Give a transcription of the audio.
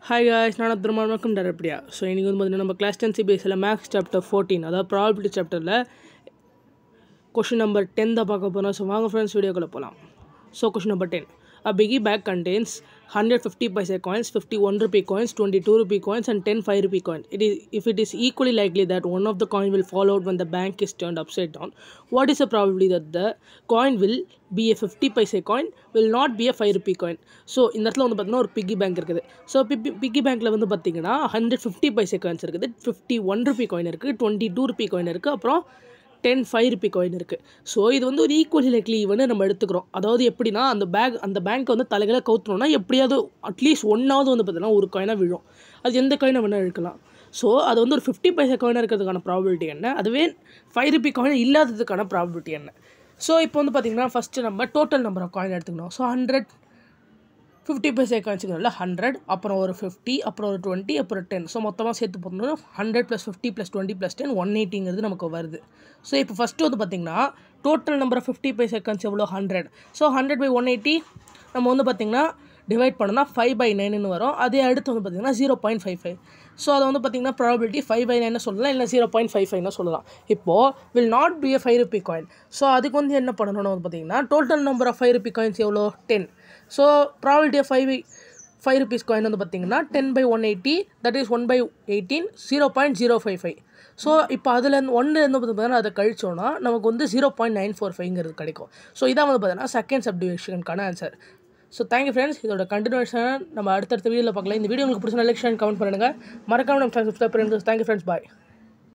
Hi guys, நான் Abdul Rahman welcome to Arabia. So இன்னைக்கு வந்து பார்த்தீங்கன்னா நம்ம கிளாஸ் 10 CBSE மேக்ஸ் சாப்டர் 14 அதாவது ப்ராபபிலிட்டி சாப்டரில் கொஷின் நம்பர் 10 தான் பார்க்க போகிறோம். ஸோ வாங்க ஃப்ரெண்ட்ஸ் வீடியோக்குள்ளே போகலாம். So question number 10. A biggie bag contains 150 paisa coins, 51 rupee coins, 22 rupee coins and 10 5 rupee coins. If it is equally likely that one of the coin will fall out when the bank is turned upside down, what is the probability that the coin will be a 50 paisa coin, will not be a 5 rupee coin? So இந்த இடத்துல வந்து பார்த்தீங்கன்னா ஒரு piggy bank இருக்குது. So piggy பேங்க்கில் வந்து பார்த்தீங்கன்னா 150 பைசா coins இருக்குது, 51 ரூபி காயின் இருக்குது, 22 ரூபி காயின் இருக்குது, அப்புறம் 10 5 ரூபி காயின் இருக்குது. ஸோ இது வந்து ஒரு ஈக்குவலி லைக்லி ஈவன் நம்ம எடுத்துக்கிறோம். அதாவது எப்படின்னா அந்த பேங்க் வந்து தலைகளை கவுத்துனோம்னா எப்படியாவது அட்லீஸ்ட் ஒன்றாவது வந்து பார்த்தீங்கன்னா ஒரு காயினாக விழும். அது எந்த காயினை வேணால் எடுக்கலாம். ஸோ அது வந்து ஒரு 50 பைசா காயினாக இருக்கிறதுக்கான ப்ராபபிலிட்டி என்ன, அதுவே 5 ரூபி காயின் இல்லாததுக்கான ப்ராபபிலிட்டி என்ன? ஸோ இப்போ வந்து பார்த்திங்கன்னா ஃபஸ்ட்டு நம்ம டோட்டல் நம்பர் ஆஃப் காயின் எடுத்துக்கணும். ஸோ 50 பைசா காயின்ஸுக்குனால 100, அப்புறம் ஒரு 50, அப்புறம் ஒரு 20, அப்புறம் 10. ஸோ மொத்தமாக சேர்த்து போட்டோம்னா 100 + 50 + 20 + 10 180ங்கிறது நமக்கு வருது. ஸோ இப்போ ஃபஸ்ட்டு வந்து பார்த்திங்கன்னா total number of 50 paisa coins எவ்வளோ 100. ஸோ 100/180 நம்ம வந்து பார்த்திங்கன்னா டிவைட் பண்ணோம்னா 5/9ன்னு வரும். அதே அடுத்து வந்து பார்த்திங்கன்னா 0.55. ஸோ அதை வந்து பார்த்திங்கன்னா ப்ராபபிலிட்டி 5/9 சொல்லலாம், இல்லை 0.55 சொல்லலாம். இப்போது will not be a 5 rupee coin. So அதுக்கு வந்து என்ன பண்ணணும்னு வந்து பார்த்திங்கன்னா total number of 5 rupee coins எவ்வளோ 10. So probability of 5 rupees coin வந்து பார்த்திங்கன்னா 10/180, தட் இஸ் 1/18, 0.055. ஸோ இப்போ அதில் ஒன்றுலேருந்து பார்த்தீங்கன்னா அதை கழிச்சோன்னா நமக்கு வந்து 0.945ங்கிறது கிடைக்கும். ஸோ இதான் வந்து பார்த்தீங்கன்னா செகண்ட் சப்டிவிஷனுக்கான ஆன்சர். So thank you friends. இதோட கண்டினியூஷன் நம்ம அடுத்தடுத்த வீடியோவில் பார்க்கலாம். இந்த வீடியோ உங்களுக்கு பிடிச்ச லைக் ஷேர் கமெண்ட் பண்ணுங்கள். மறக்காம நம்ம சப்ஸ்கிரைப் பண்ணுங்கள். தேங்க்யூ ஃப்ரெண்ட்ஸ், பாய்.